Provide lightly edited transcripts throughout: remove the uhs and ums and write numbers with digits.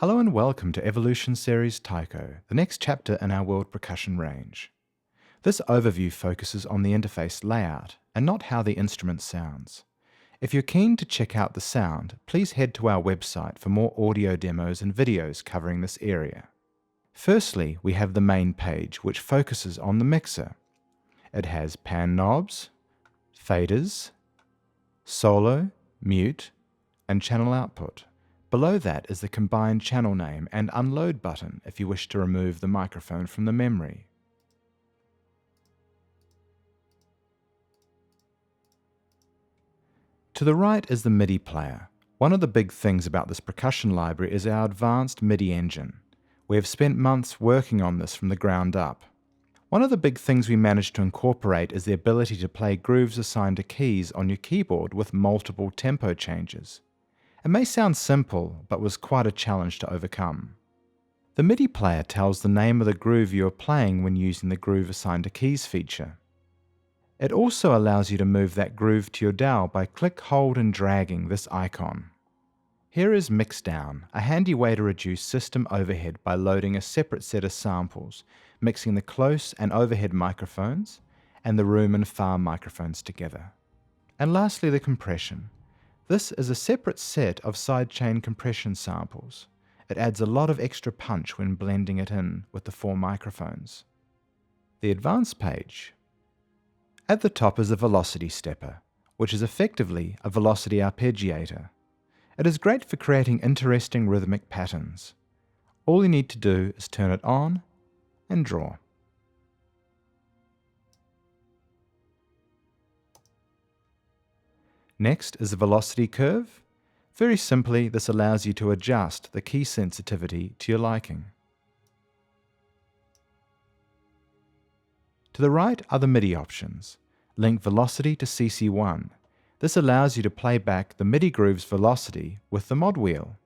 Hello and welcome to Evolution Series Taiko, the next chapter in our world percussion range. This overview focuses on the interface layout and not how the instrument sounds. If you're keen to check out the sound, please head to our website for more audio demos and videos covering this area. Firstly, we have the main page, which focuses on the mixer. It has pan knobs, faders, solo, mute, and channel output. Below that is the combined channel name and unload button if you wish to remove the microphone from the memory. To the right is the MIDI player. One of the big things about this percussion library is our advanced MIDI engine. We have spent months working on this from the ground up. One of the big things we managed to incorporate is the ability to play grooves assigned to keys on your keyboard with multiple tempo changes. It may sound simple, but was quite a challenge to overcome. The MIDI player tells the name of the groove you are playing when using the Groove Assigned to Keys feature. It also allows you to move that groove to your dowel by click, hold, and dragging this icon. Here is Mix Down, a handy way to reduce system overhead by loading a separate set of samples, mixing the close and overhead microphones and the room and far microphones together. And lastly, the compression. This is a separate set of sidechain compression samples. It adds a lot of extra punch when blending it in with the 4 microphones. The advanced page. At the top is the velocity stepper, which is effectively a velocity arpeggiator. It is great for creating interesting rhythmic patterns. All you need to do is turn it on and draw. Next is the velocity curve. Very simply, this allows you to adjust the key sensitivity to your liking. To the right are the MIDI options. Link velocity to CC1. This allows you to play back the MIDI groove's velocity with the mod wheel.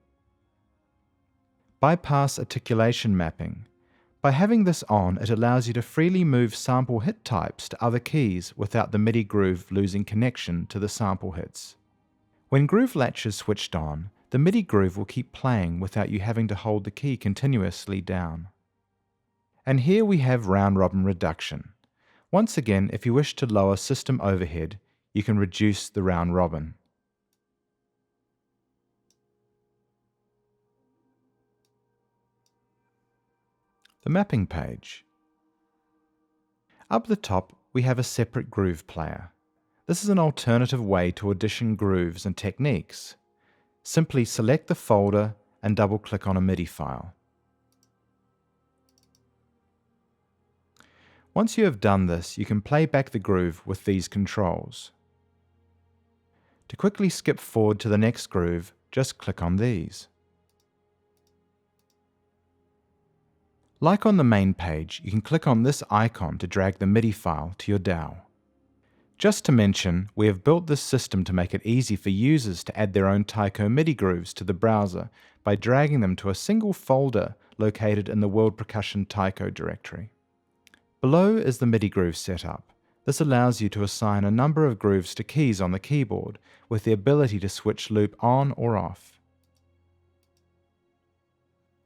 Bypass articulation mapping. By having this on, it allows you to freely move sample hit types to other keys without the MIDI groove losing connection to the sample hits. When groove latch is switched on, the MIDI groove will keep playing without you having to hold the key continuously down. And here we have round robin reduction. Once again, if you wish to lower system overhead, you can reduce the round robin. The mapping page. Up the top, we have a separate groove player. This is an alternative way to audition grooves and techniques. Simply select the folder and double-click on a MIDI file. Once you have done this, you can play back the groove with these controls. To quickly skip forward to the next groove, just click on these. Like on the main page, you can click on this icon to drag the MIDI file to your dowel. Just to mention, we have built this system to make it easy for users to add their own Taiko MIDI grooves to the browser by dragging them to a single folder located in the World Percussion Taiko directory. Below is the MIDI groove setup. This allows you to assign a number of grooves to keys on the keyboard with the ability to switch loop on or off.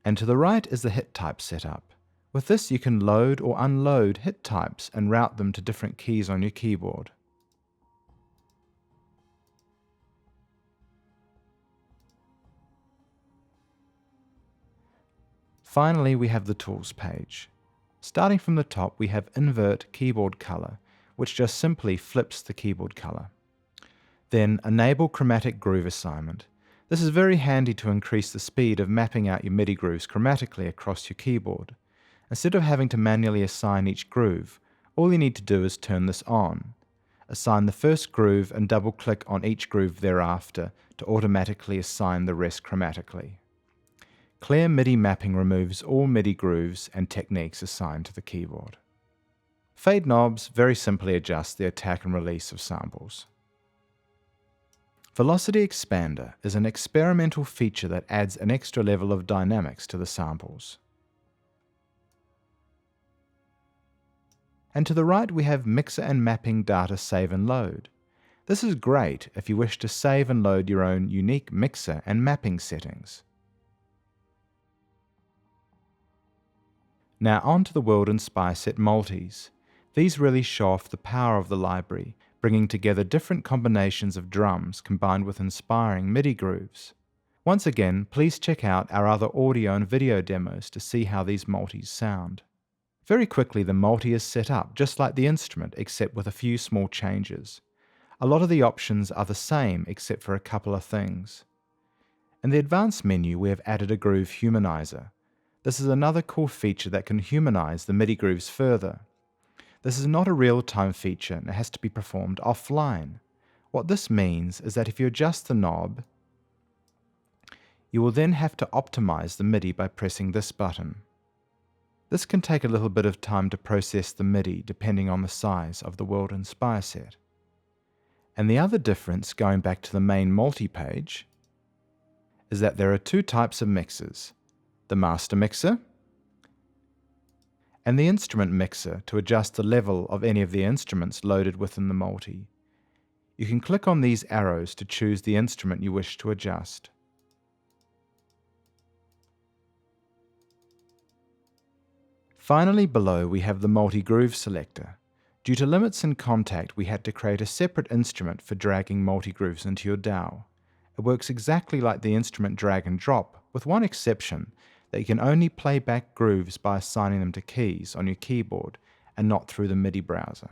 And to the right is the hit type setup. With this you can load or unload hit types and route them to different keys on your keyboard. Finally, we have the tools page. Starting from the top, we have invert keyboard color, which just simply flips the keyboard color. Then enable chromatic groove assignment. This is very handy to increase the speed of mapping out your MIDI grooves chromatically across your keyboard. Instead of having to manually assign each groove, all you need to do is turn this on. Assign the first groove and double-click on each groove thereafter to automatically assign the rest chromatically. Clear MIDI mapping removes all MIDI grooves and techniques assigned to the keyboard. Fade knobs very simply adjust the attack and release of samples. Velocity Expander is an experimental feature that adds an extra level of dynamics to the samples. And to the right we have Mixer and Mapping Data Save and Load. This is great if you wish to save and load your own unique mixer and mapping settings. Now on to the World Inspire Set multis. These really show off the power of the library, bringing together different combinations of drums combined with inspiring MIDI grooves. Once again, please check out our other audio and video demos to see how these multis sound. Very quickly, the multi is set up just like the instrument, except with a few small changes. A lot of the options are the same except for a couple of things. In the advanced menu, we have added a groove humanizer. This is another cool feature that can humanize the MIDI grooves further. This is not a real-time feature and it has to be performed offline. What this means is that if you adjust the knob, you will then have to optimize the MIDI by pressing this button. This can take a little bit of time to process the MIDI depending on the size of the World Inspire set. And the other difference, going back to the main multi-page, is that there are two types of mixers, the master mixer and the instrument mixer to adjust the level of any of the instruments loaded within the multi. You can click on these arrows to choose the instrument you wish to adjust. Finally, below we have the multi-groove selector. Due to limits in Contact, we had to create a separate instrument for dragging multi-grooves into your dowel. It works exactly like the instrument drag and drop, with one exception, that you can only play back grooves by assigning them to keys on your keyboard and not through the MIDI browser.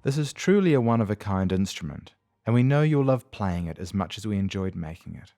This is truly a one-of-a-kind instrument, and we know you'll love playing it as much as we enjoyed making it.